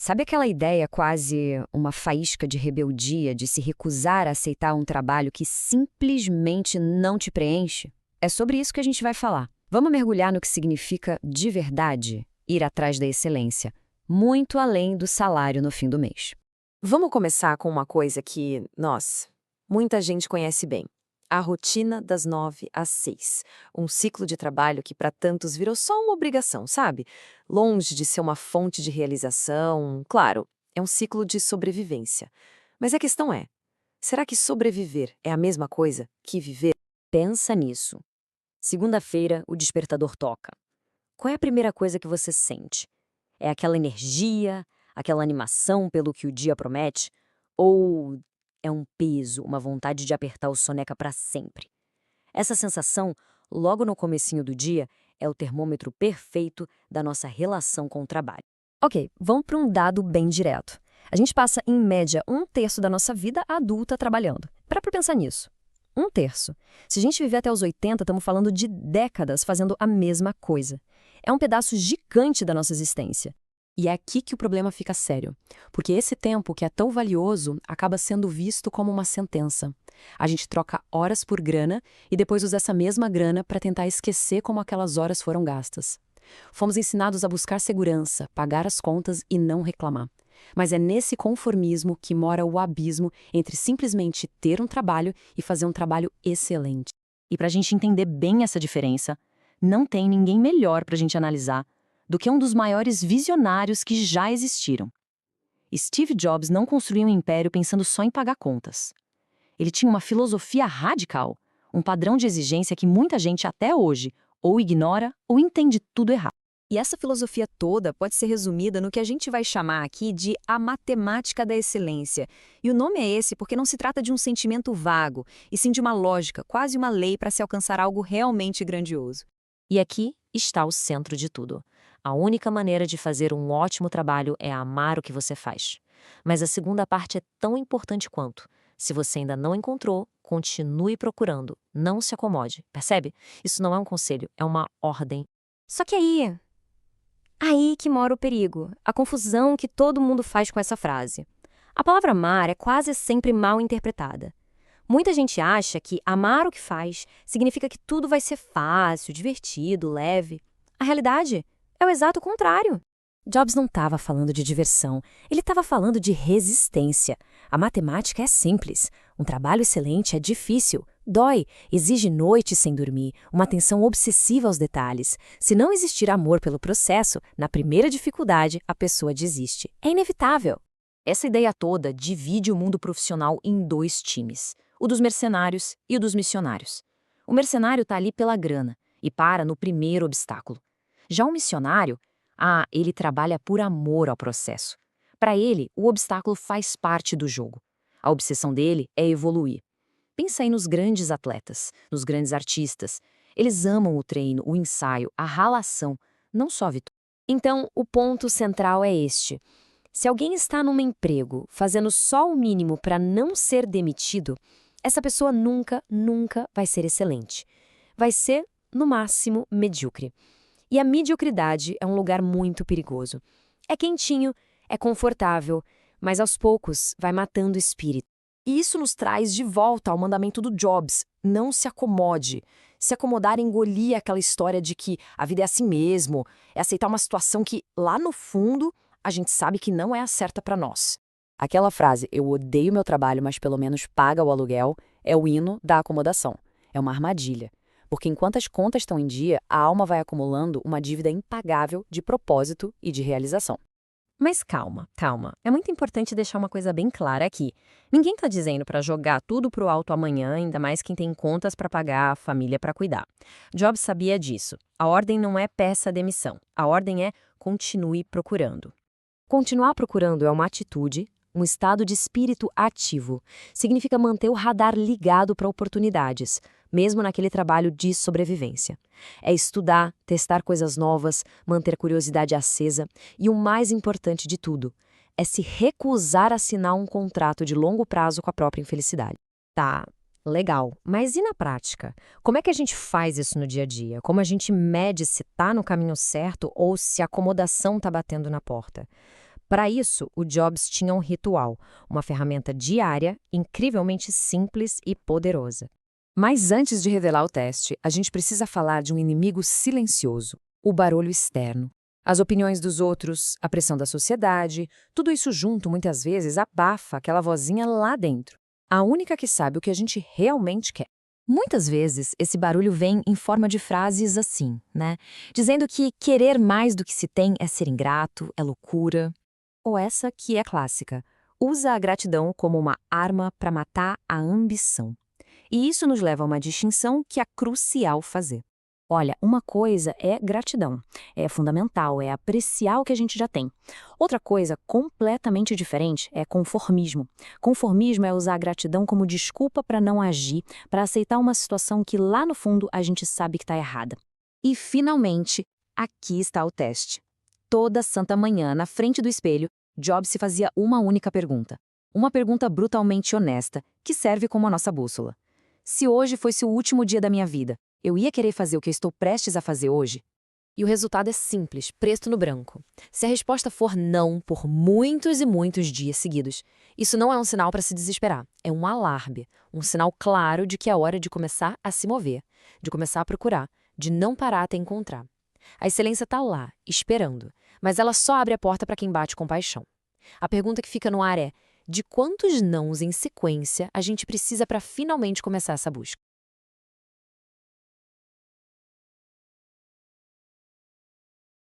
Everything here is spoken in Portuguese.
Sabe aquela ideia quase uma faísca de rebeldia de se recusar a aceitar um trabalho que simplesmente não te preenche? É sobre isso que a gente vai falar. Vamos mergulhar no que significa de verdade ir atrás da excelência, muito além do salário no fim do mês. Vamos começar com uma coisa que, muita gente conhece bem. A rotina das 9 às 6. Um ciclo de trabalho que para tantos virou só uma obrigação, sabe? Longe de ser uma fonte de realização. Claro, é um ciclo de sobrevivência. Mas a questão é, será que sobreviver é a mesma coisa que viver? Pensa nisso. Segunda-feira, o despertador toca. Qual é a primeira coisa que você sente? É aquela energia, aquela animação pelo que o dia promete? Ou é um peso, uma vontade de apertar o soneca para sempre? Essa sensação, logo no comecinho do dia, é o termômetro perfeito da nossa relação com o trabalho. Ok, vamos para um dado bem direto. A gente passa, em média, um terço da nossa vida adulta trabalhando. Para pensar nisso. Um terço. Se a gente viver até os 80, estamos falando de décadas fazendo a mesma coisa. É um pedaço gigante da nossa existência. E é aqui que o problema fica sério, porque esse tempo que é tão valioso acaba sendo visto como uma sentença. A gente troca horas por grana e depois usa essa mesma grana para tentar esquecer como aquelas horas foram gastas. Fomos ensinados a buscar segurança, pagar as contas e não reclamar. Mas é nesse conformismo que mora o abismo entre simplesmente ter um trabalho e fazer um trabalho excelente. E para a gente entender bem essa diferença, não tem ninguém melhor para a gente analisar do que um dos maiores visionários que já existiram. Steve Jobs não construiu um império pensando só em pagar contas. Ele tinha uma filosofia radical, um padrão de exigência que muita gente até hoje ou ignora ou entende tudo errado. E essa filosofia toda pode ser resumida no que a gente vai chamar aqui de a matemática da excelência. E o nome é esse porque não se trata de um sentimento vago, e sim de uma lógica, quase uma lei para se alcançar algo realmente grandioso. E aqui está o centro de tudo. A única maneira de fazer um ótimo trabalho é amar o que você faz. Mas a segunda parte é tão importante quanto. Se você ainda não encontrou, continue procurando. Não se acomode, percebe? Isso não é um conselho, é uma ordem. Só que aí que mora o perigo, a confusão que todo mundo faz com essa frase. A palavra amar é quase sempre mal interpretada. Muita gente acha que amar o que faz significa que tudo vai ser fácil, divertido, leve. A realidade é o exato contrário. Jobs não estava falando de diversão, ele estava falando de resistência. A matemática é simples. Um trabalho excelente é difícil, dói, exige noites sem dormir, uma atenção obsessiva aos detalhes. Se não existir amor pelo processo, na primeira dificuldade, a pessoa desiste. É inevitável. Essa ideia toda divide o mundo profissional em dois times, o dos mercenários e o dos missionários. O mercenário está ali pela grana e para no primeiro obstáculo. Já o missionário, ele trabalha por amor ao processo. Para ele, o obstáculo faz parte do jogo. A obsessão dele é evoluir. Pensa aí nos grandes atletas, nos grandes artistas. Eles amam o treino, o ensaio, a ralação, não só a vitória. Então, o ponto central é este. Se alguém está num emprego fazendo só o mínimo para não ser demitido, essa pessoa nunca vai ser excelente. Vai ser, no máximo, medíocre. E a mediocridade é um lugar muito perigoso. É quentinho, é confortável, mas aos poucos vai matando o espírito. E isso nos traz de volta ao mandamento do Jobs: não se acomode. Se acomodar é engolir aquela história de que a vida é assim mesmo, é aceitar uma situação que, lá no fundo, a gente sabe que não é a certa para nós. Aquela frase, eu odeio meu trabalho, mas pelo menos paga o aluguel, é o hino da acomodação. É uma armadilha. Porque enquanto as contas estão em dia, a alma vai acumulando uma dívida impagável de propósito e de realização. Mas calma. É muito importante deixar uma coisa bem clara aqui. Ninguém está dizendo para jogar tudo pro alto amanhã, ainda mais quem tem contas para pagar, família para cuidar. Jobs sabia disso. A ordem não é peça demissão. A ordem é continue procurando. Continuar procurando é uma atitude, um estado de espírito ativo. Significa manter o radar ligado para oportunidades, mesmo naquele trabalho de sobrevivência. É estudar, testar coisas novas, manter a curiosidade acesa e o mais importante de tudo, é se recusar a assinar um contrato de longo prazo com a própria infelicidade. Tá, legal, mas e na prática? Como é que a gente faz isso no dia a dia? Como a gente mede se está no caminho certo ou se a acomodação está batendo na porta? Para isso, o Jobs tinha um ritual, uma ferramenta diária, incrivelmente simples e poderosa. Mas antes de revelar o teste, a gente precisa falar de um inimigo silencioso, o barulho externo. As opiniões dos outros, a pressão da sociedade, tudo isso junto muitas vezes abafa aquela vozinha lá dentro. A única que sabe o que a gente realmente quer. Muitas vezes, esse barulho vem em forma de frases assim, né? Dizendo que querer mais do que se tem é ser ingrato, é loucura. Ou essa que é clássica: usa a gratidão como uma arma para matar a ambição. E isso nos leva a uma distinção que é crucial fazer. Olha, uma coisa é gratidão, é fundamental, é apreciar o que a gente já tem. Outra coisa completamente diferente é conformismo. Conformismo é usar a gratidão como desculpa para não agir, para aceitar uma situação que lá no fundo a gente sabe que está errada. E finalmente, aqui está o teste. Toda santa manhã, na frente do espelho, Jobs se fazia uma única pergunta. Uma pergunta brutalmente honesta, que serve como a nossa bússola. Se hoje fosse o último dia da minha vida, eu ia querer fazer o que eu estou prestes a fazer hoje? E o resultado é simples, preto no branco. Se a resposta for não por muitos e muitos dias seguidos, isso não é um sinal para se desesperar, é um alarme, um sinal claro de que é hora de começar a se mover, de começar a procurar, de não parar até encontrar. A excelência está lá, esperando, mas ela só abre a porta para quem bate com paixão. A pergunta que fica no ar é: de quantos nãos em sequência a gente precisa para finalmente começar essa busca?